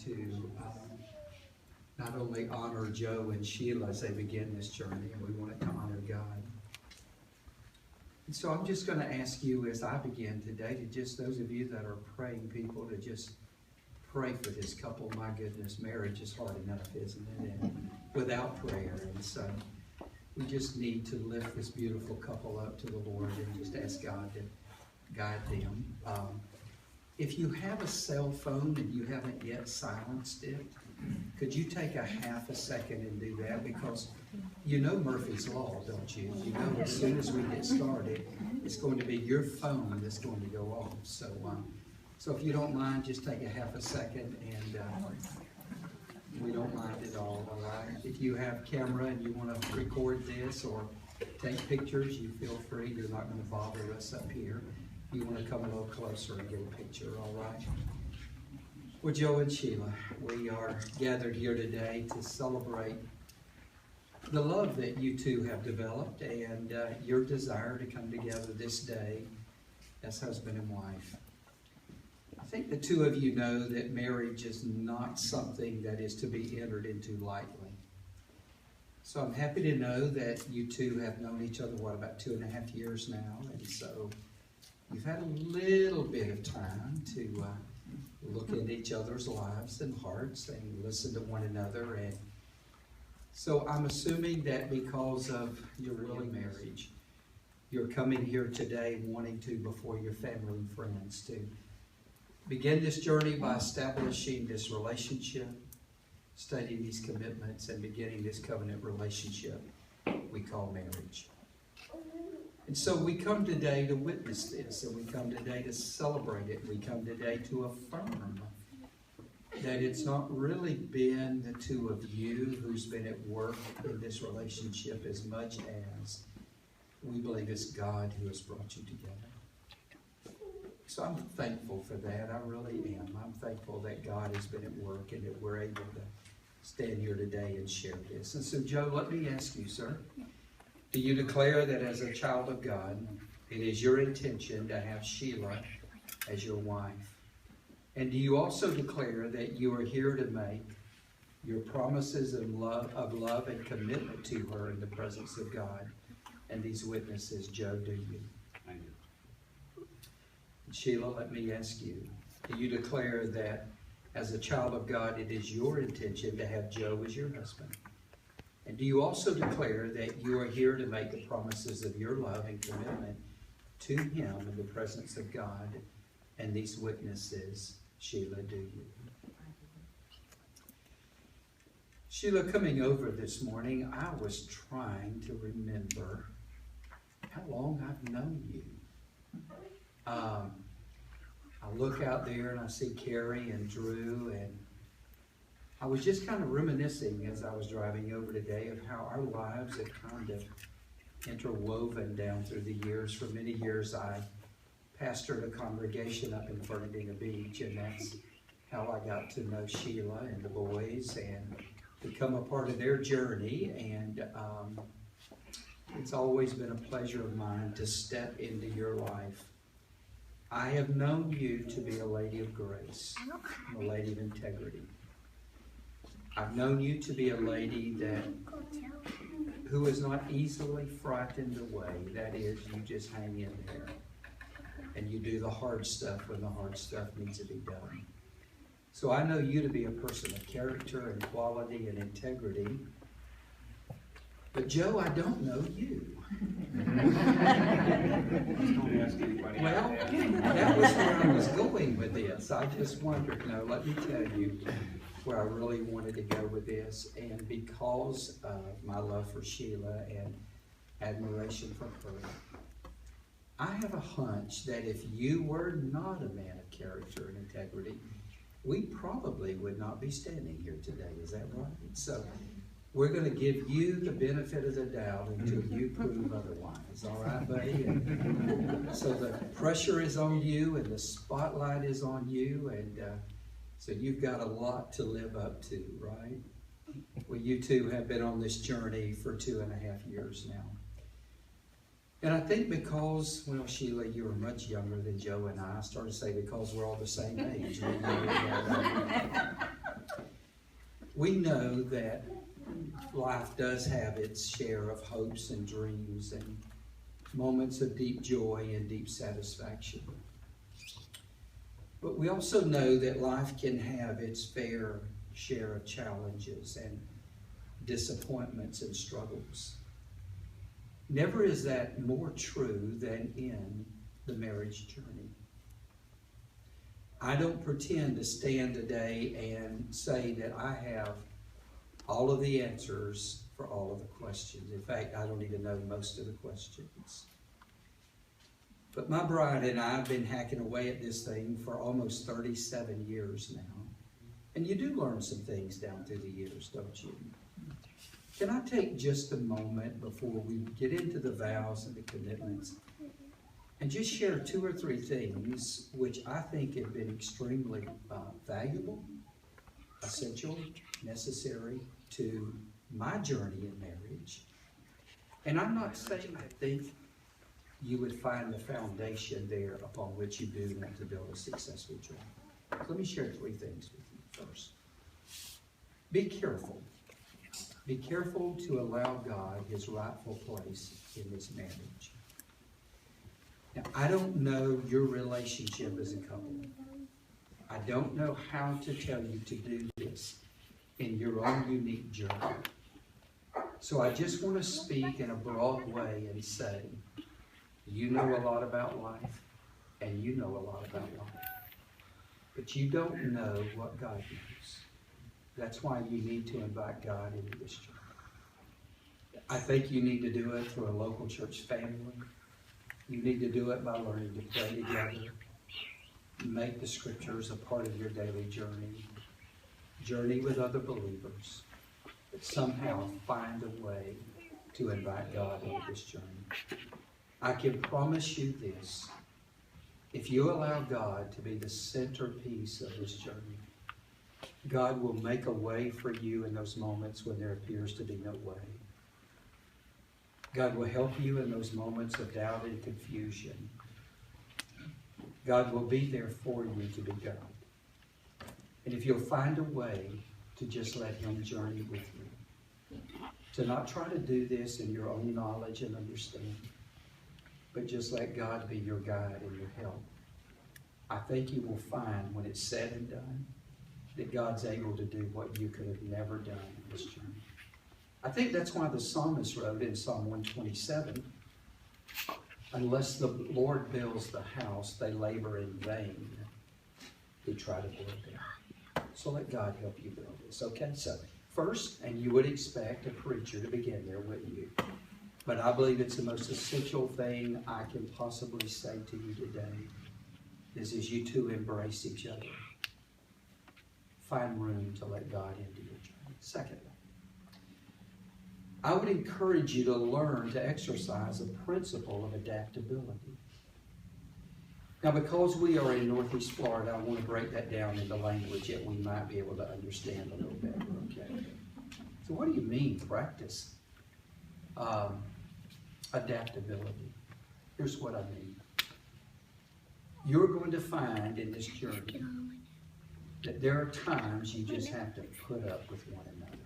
to not only honor Joe and Sheila as they begin this journey, and we want to honor God. And so I'm just going to ask you as I begin today to just, those of you that are praying people, to just pray for this couple. My goodness, marriage is hard enough, isn't it? And without prayer. And so we just need to lift this beautiful couple up to the Lord and just ask God to guide them. If you have a cell phone and you haven't yet silenced it, could you take a half a second and do that? Because you know Murphy's Law, don't you? You know as soon as we get started, it's going to be your phone that's going to go off. So if you don't mind, just take a half a second, and we don't mind at all right? If you have camera and you want to record this or take pictures, you feel free. You're not going to bother us up here. You want to come a little closer and get a picture, all right? Well, Joe and Sheila, we are gathered here today to celebrate the love that you two have developed and your desire to come together this day as husband and wife. I think the two of you know that marriage is not something that is to be entered into lightly. So I'm happy to know that you two have known each other, about 2.5 years now, and so you've had a little bit of time to look into each other's lives and hearts and listen to one another. And so I'm assuming that because of your early marriage, you're coming here today wanting to, before your family and friends, to begin this journey by establishing this relationship, studying these commitments, and beginning this covenant relationship we call marriage. And so we come today to witness this, and we come today to celebrate it. We come today to affirm that it's not really been the two of you who's been at work in this relationship as much as we believe it's God who has brought you together. So I'm thankful for that. I really am. I'm thankful that God has been at work and that we're able to stand here today and share this. And so, Joe, let me ask you, sir. Do you declare that as a child of God, it is your intention to have Sheila as your wife? And do you also declare that you are here to make your promises of love and commitment to her in the presence of God? And these witnesses, Joe, do you? I do. Sheila, let me ask you, do you declare that as a child of God, it is your intention to have Joe as your husband? And do you also declare that you are here to make the promises of your love and commitment to him in the presence of God? And these witnesses, Sheila, do you? Sheila, coming over this morning, I was trying to remember how long I've known you. I look out there and I see Carrie and Drew, and I was just kind of reminiscing as I was driving over today of how our lives have kind of interwoven down through the years. For many years, I pastored a congregation up in Fernandina Beach, and that's how I got to know Sheila and the boys and become a part of their journey. And it's always been a pleasure of mine to step into your life. I have known you to be a lady of grace, a lady of integrity. I've known you to be a lady who is not easily frightened away. That is, you just hang in there and you do the hard stuff when the hard stuff needs to be done. So I know you to be a person of character and quality and integrity. But Joe, I don't know you. Well, that was where I was going with this. I just wondered, no, let me tell you where I really wanted to go with this. And because of my love for Sheila and admiration for her, I have a hunch that if you were not a man of character and integrity, we probably would not be standing here today. Is that right? So we're going to give you the benefit of the doubt until you prove otherwise. All right, buddy? And so the pressure is on you and the spotlight is on you. And so you've got a lot to live up to, right? Well, you two have been on this journey for 2.5 years now. And I think because, well, Sheila, you were much younger than Joe and I started to say because we're all the same age. We know that life does have its share of hopes and dreams and moments of deep joy and deep satisfaction. But we also know that life can have its fair share of challenges and disappointments and struggles. Never is that more true than in the marriage journey. I don't pretend to stand today and say that I have all of the answers for all of the questions. In fact, I don't even know most of the questions. But my bride and I have been hacking away at this thing for almost 37 years now. And you do learn some things down through the years, don't you? Can I take just a moment before we get into the vows and the commitments and just share 2 or 3 things which I think have been extremely valuable, essential, necessary to my journey in marriage. And I'm not saying I think you would find the foundation there upon which you do want to build a successful journey. Let me share 3 things with you first. Be careful. Be careful to allow God his rightful place in this marriage. Now, I don't know your relationship as a couple. I don't know how to tell you to do this in your own unique journey. So I just want to speak in a broad way and say, you know a lot about life, and you know a lot about life. But you don't know what God knows. That's why you need to invite God into this journey. I think you need to do it through a local church family. You need to do it by learning to pray together. Make the scriptures a part of your daily journey. Journey with other believers. But somehow find a way to invite God into this journey. I can promise you this. If you allow God to be the centerpiece of this journey, God will make a way for you in those moments when there appears to be no way. God will help you in those moments of doubt and confusion. God will be there for you to be God. And if you'll find a way to just let him journey with you, to not try to do this in your own knowledge and understanding, but just let God be your guide and your help, I think you will find when it's said and done that God's able to do what you could have never done in this journey. I think that's why the psalmist wrote in Psalm 127, unless the Lord builds the house, they labor in vain who try to build it. So let God help you build this, okay? So first, and you would expect a preacher to begin there, wouldn't you? But I believe it's the most essential thing I can possibly say to you today is as you two embrace each other, find room to let God into your journey. Secondly, I would encourage you to learn to exercise a principle of adaptability. Now, because we are in Northeast Florida, I want to break that down into language that we might be able to understand a little better, okay? So what do you mean, practice adaptability? Here's what I mean. You're going to find in this journey that there are times you just have to put up with one another.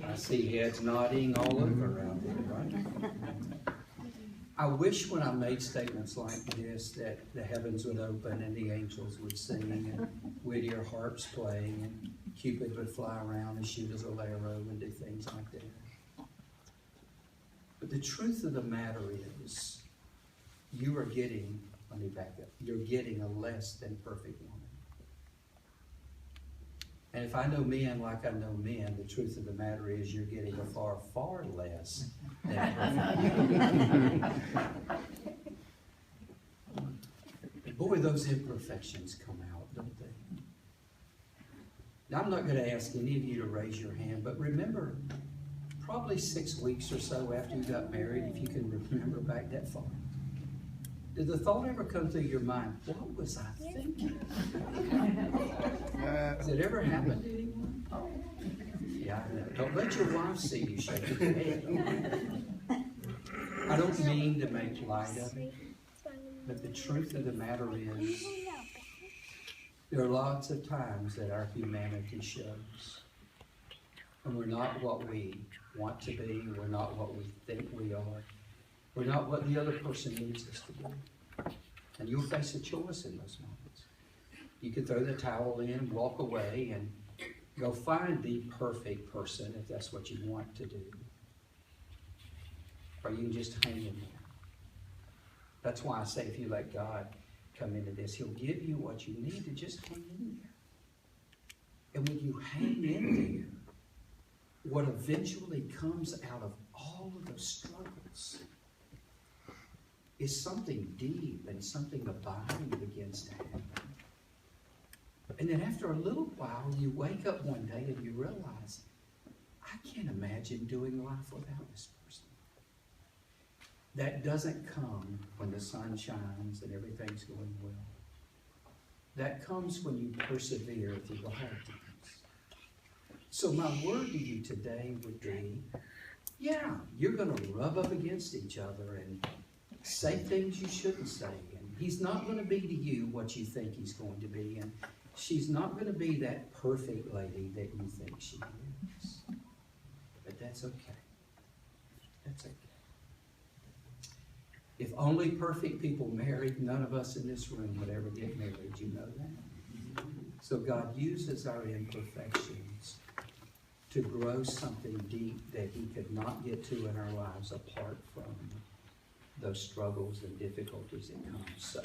I see heads nodding all over out there, right? I wish when I made statements like this that the heavens would open and the angels would sing and we'd hear harps playing and Cupid would fly around and shoot us a arrow and do things like that. But the truth of the matter is, you are getting, let me back up, you're getting a less than perfect woman. And if I know men like I know men, the truth of the matter is you're getting a far, far less than perfect. Boy, those imperfections come out, don't they? Now, I'm not going to ask any of you to raise your hand, but remember, probably 6 weeks or so after you got married, if you can remember back that far, did the thought ever come through your mind, what was I thinking? Has it ever happened to anyone? Yeah, I know. Don't let your wife see you shaking your head. I don't mean to make light of it, but the truth of the matter is, There are lots of times that our humanity shows. And we're not what we want to be. We're not what we think we are. We're not what the other person needs us to be. And you'll face a choice in those moments. You could throw the towel in, walk away, and go find the perfect person if that's what you want to do. Or you can just hang in there. That's why I say if you let God come into this, He'll give you what you need to just hang in there. And when you hang in there, what eventually comes out of all of those struggles is something deep and something abiding begins to happen. And then after a little while, you wake up one day and you realize, I can't imagine doing life without this person. That doesn't come when the sun shines and everything's going well. That comes when you persevere through the hard times. So my word to you today would be, yeah, you're going to rub up against each other and say things you shouldn't say. And he's not going to be to you what you think he's going to be. And she's not going to be that perfect lady that you think she is. But that's okay. That's okay. If only perfect people married, none of us in this room would ever get married. You know that? So God uses our imperfections to grow something deep that He could not get to in our lives apart from those struggles and difficulties that come. So,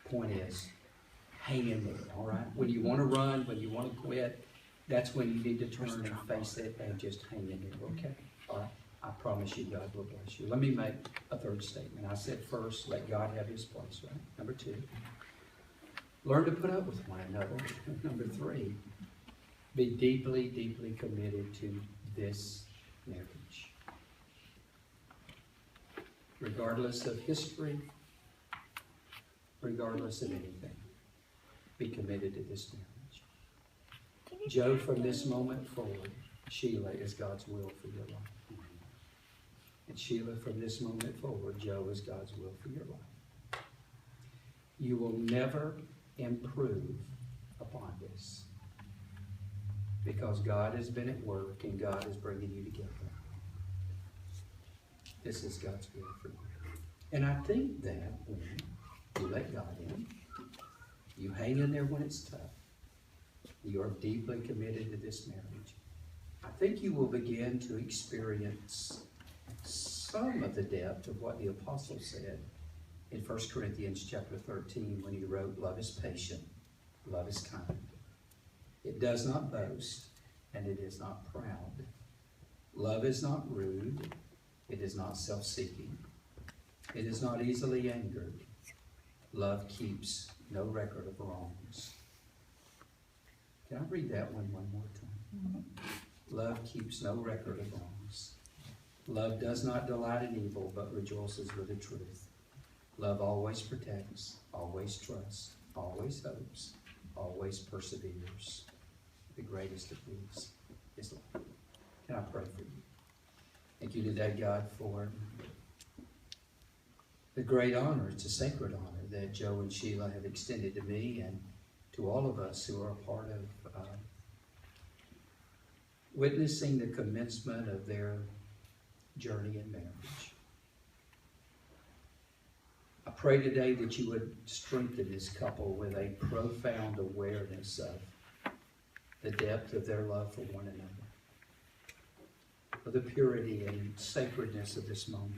point is, hang in there, all right? When you want to run, when you want to quit, that's when you need to turn and face it and just hang in there, okay? All right? I promise you, God will bless you. Let me make a third statement. I said first, let God have His place, right? Number 2, learn to put up with one another. Number 3, be deeply, deeply committed to this marriage. Regardless of history, regardless of anything, be committed to this marriage. Joe, from this moment forward, Sheila is God's will for your life. And Sheila, from this moment forward, Joe is God's will for your life. You will never improve upon this because God has been at work and God is bringing you together. This is God's will for you. And I think that when you let God in, you hang in there when it's tough, you are deeply committed to this marriage, I think you will begin to experience some of the depth of what the apostle said in 1 Corinthians chapter 13 when he wrote, love is patient, love is kind. It does not boast, and it is not proud. Love is not rude. It is not self-seeking. It is not easily angered. Love keeps no record of wrongs. Can I read that one more time? Love keeps no record of wrongs. Love does not delight in evil, but rejoices with the truth. Love always protects, always trusts, always hopes, always perseveres. The greatest of these is love. Can I pray for you? Thank you today, God, for the great honor. It's a sacred honor that Joe and Sheila have extended to me and to all of us who are a part of witnessing the commencement of their journey in marriage. I pray today that you would strengthen this couple with a profound awareness of the depth of their love for one another, of the purity and sacredness of this moment,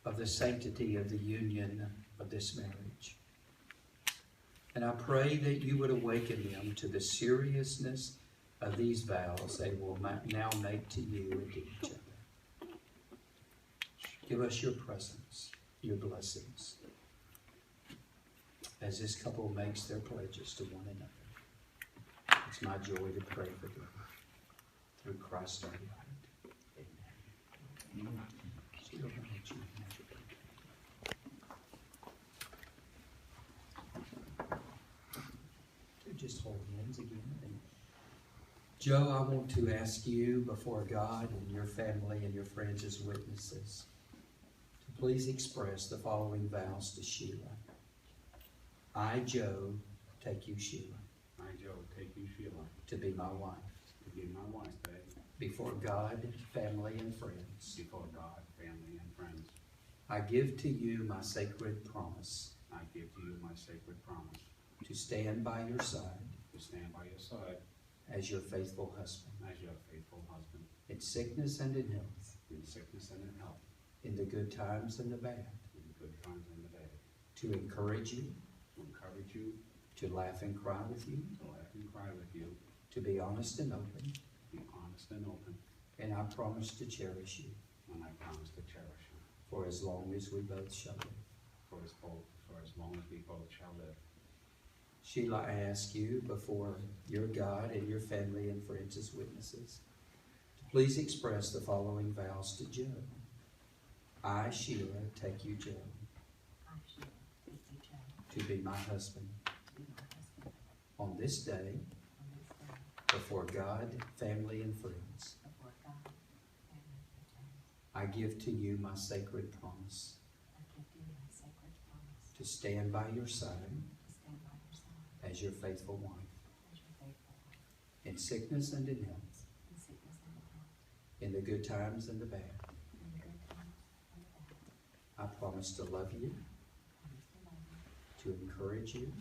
of the sanctity of the union of this marriage. And I pray that you would awaken them to the seriousness of these vows they will now make to you and to each other. Give us your presence, your blessings, as this couple makes their pledges to one another. It's my joy to pray for them. Through Christ our Lord. Amen. Just hold hands again. And Joe, I want to ask you before God and your family and your friends as witnesses to please express the following vows to Sheila. I, Joe, take you, Sheila, I, Joe, take you, Shelia, to be my wife, to be my wife today, before God, family, and friends. before God, family, and friends. I give to you my sacred promise I give to you my sacred promise to stand by your side to stand by your side as your faithful husband, as your faithful husband, in sickness and in health, in sickness and in health, in the good times and the bad, in the good times and the bad, to encourage you, to encourage you, to laugh and cry with you, to laugh and cry with you, to be honest and open, be honest and open, and I promise to cherish you and I promise to cherish you for as long as we both shall live. for as long as we both shall live. Sheila, I ask you before your God and your family and friends as witnesses, to please express the following vows to Joe. I, Sheila, take you, Joe, I, Sheila, take you, Joe, to be my husband. to be my husband On this day, on this day, before God, family, and friends, before God, family, and friends. I give to you my sacred promise I give you my sacred promise to stand by your side to stand by your side as your faithful wife, as your faithful wife, in sickness and in health, in sickness and in health, in the good times and the bad. in the good times and the bad. I promise to love you, I promise to love you, to encourage you,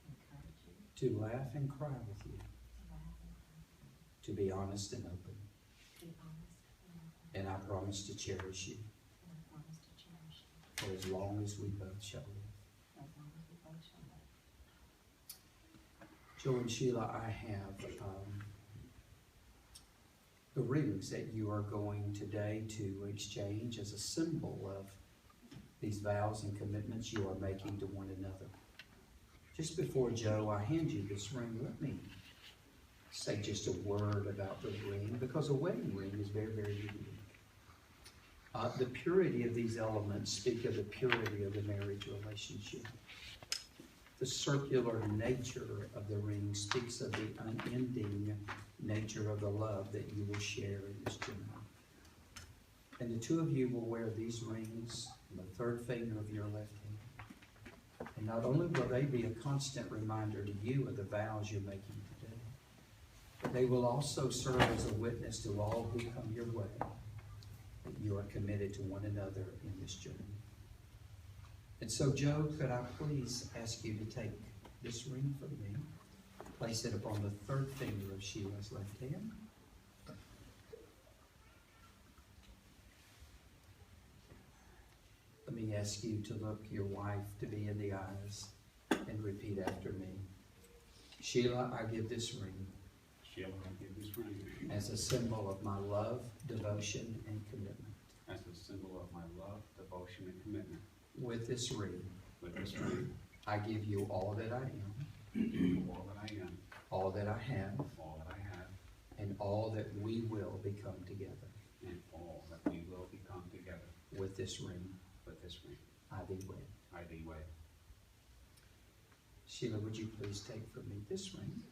encourage you, to laugh and cry with you, to laugh and cry with you, to be honest and open, to be honest and open, and I promise to cherish you and I promise to cherish you for as long as we both shall live. for as long as we both shall live. Joe and Sheila, I have the rings that you are going today to exchange as a symbol of these vows and commitments you are making to one another. Just before, Joe, I hand you this ring, let me say just a word about the ring, because a wedding ring is very, very unique. The purity of these elements speak of the purity of the marriage relationship. The circular nature of the ring speaks of the unending nature of the love that you will share in this journey. And the two of you will wear these rings on the third finger of your left hand. And not only will they be a constant reminder to you of the vows you're making today, but they will also serve as a witness to all who come your way that you are committed to one another in this journey. And so, Joe, could I please ask you to take this ring from me, place it upon the third finger of Sheila's left hand. Let me ask you to look your wife to be in the eyes and repeat after me. Sheila, I give this ring Sheila, I give this ring as a symbol of my love, devotion, and commitment. as a symbol of my love, devotion, and commitment. With this ring, With this ring, I give you all that I am, I give you all that I am, all that I have, all that I have, and all that we will become together. and all that we will become together. With this ring, With this ring, I thee wed. I thee wed. Sheila, would you please take from me this ring?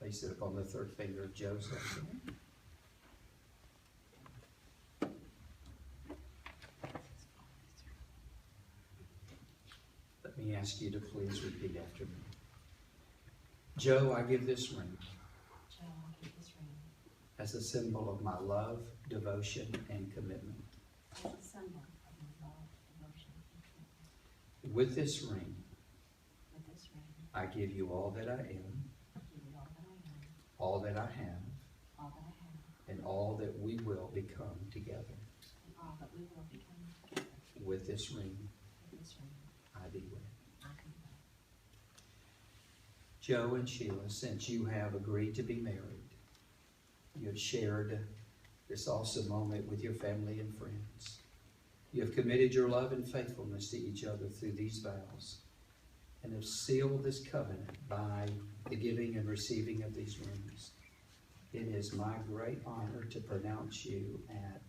Place it upon the third finger of Joe's left hand. Let me ask you to please repeat after me. Joe, I give this ring Joe, I give this ring as a symbol of my love, devotion, and commitment. as a symbol of my love, devotion, and commitment. With this ring, With this ring, I give you all that I am, I give you all that I am, all that I have, all that I have, and all that we will become together. and all that we will become together. With this ring, With this ring, I thee wed. I can wed. Joe and Sheila, since you have agreed to be married, you have shared this awesome moment with your family and friends. You have committed your love and faithfulness to each other through these vows and have sealed this covenant by the giving and receiving of these rings. It is my great honor to pronounce you at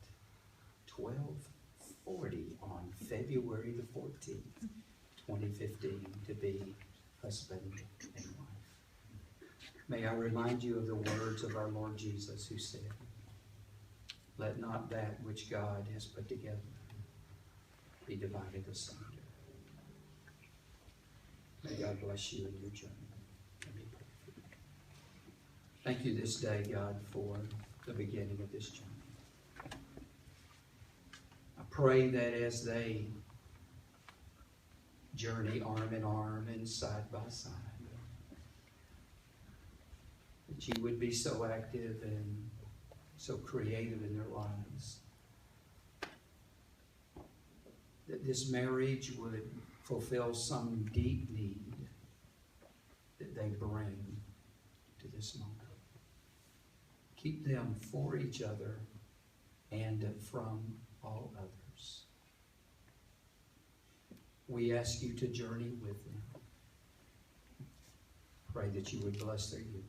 12:40 on February the 14th, 2015, to be husband and wife. May I remind you of the words of our Lord Jesus, who said, "Let not that which God has put together be divided asunder." May God bless you in your journey. Let me pray for you. Thank you this day, God, for the beginning of this journey. I pray that as they journey arm in arm and side by side, that you would be so active and so creative in their lives, that this marriage would fulfill some deep need that they bring to this moment. Keep them for each other and from all others. We ask you to journey with them. Pray that you would bless their union.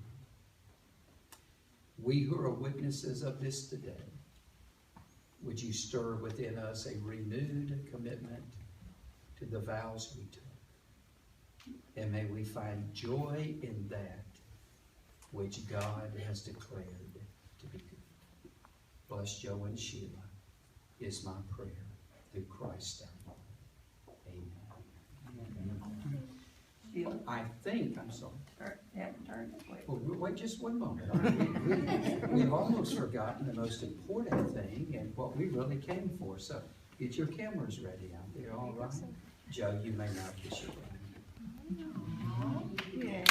We who are witnesses of this today, would you stir within us a renewed commitment to the vows we took? And may we find joy in that which God has declared to be good. Bless Joe and Sheila is my prayer through Christ our Lord. Amen. Sheila, I think, I'm sorry. haven't turned it. Wait. Well, wait just one moment. We've almost forgotten the most important thing and what we really came for. So get your cameras ready out there, all right? Joe, you may now kiss your bride. Yeah.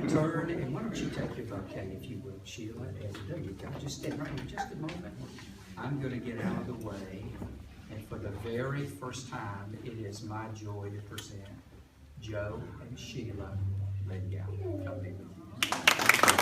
Turn, and why don't you take your bouquet, if you will, Sheila, and there you go. Just stand right here just a moment. I'm going to get out of the way, and for the very first time, it is my joy to present Joe and Sheila Lingau. Come be with you.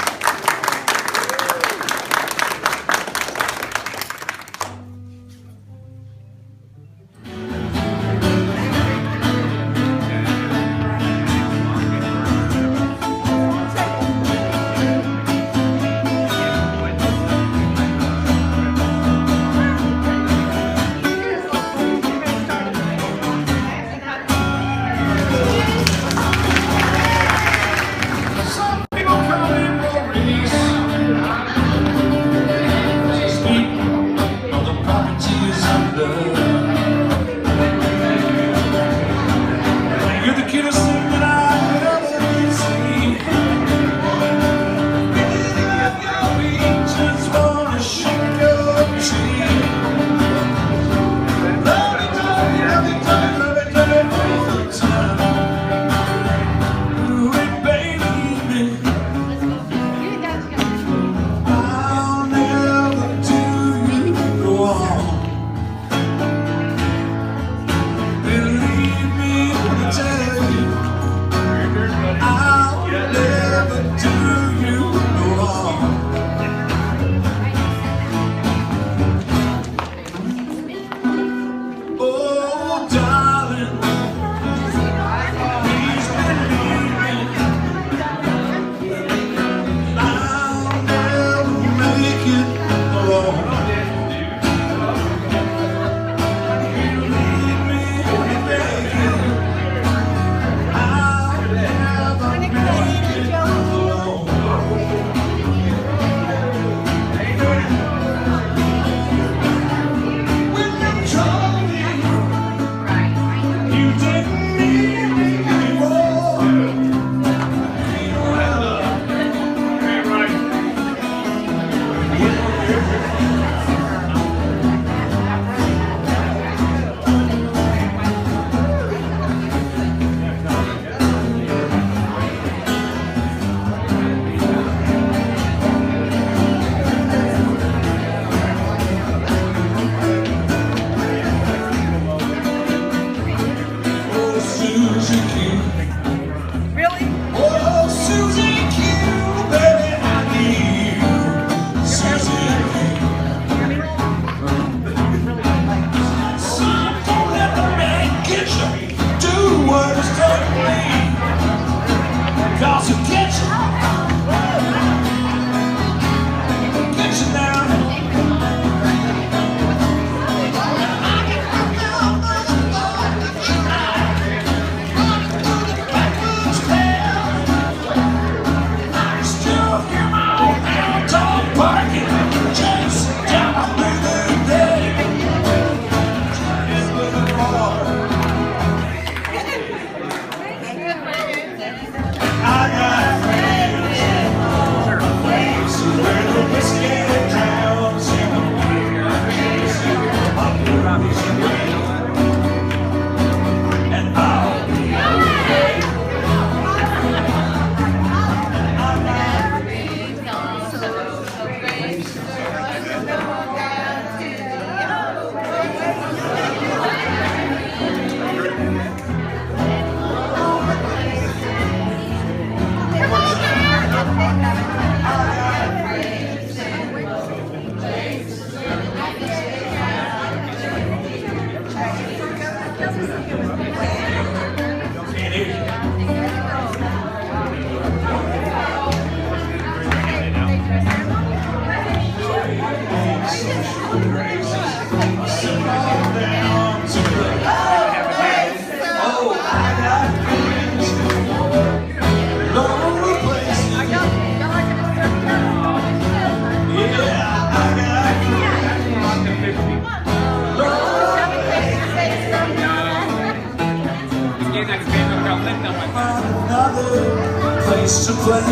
Another place to play.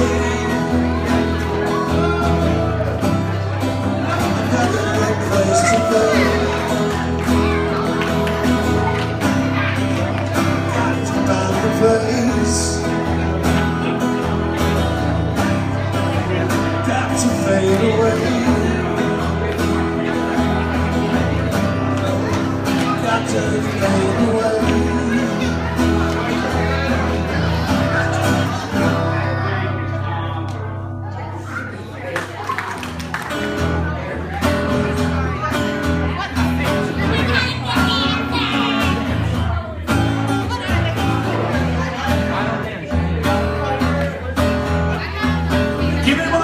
Another place to play. Got to find a place. Got to fade away. Got to fade away. Give me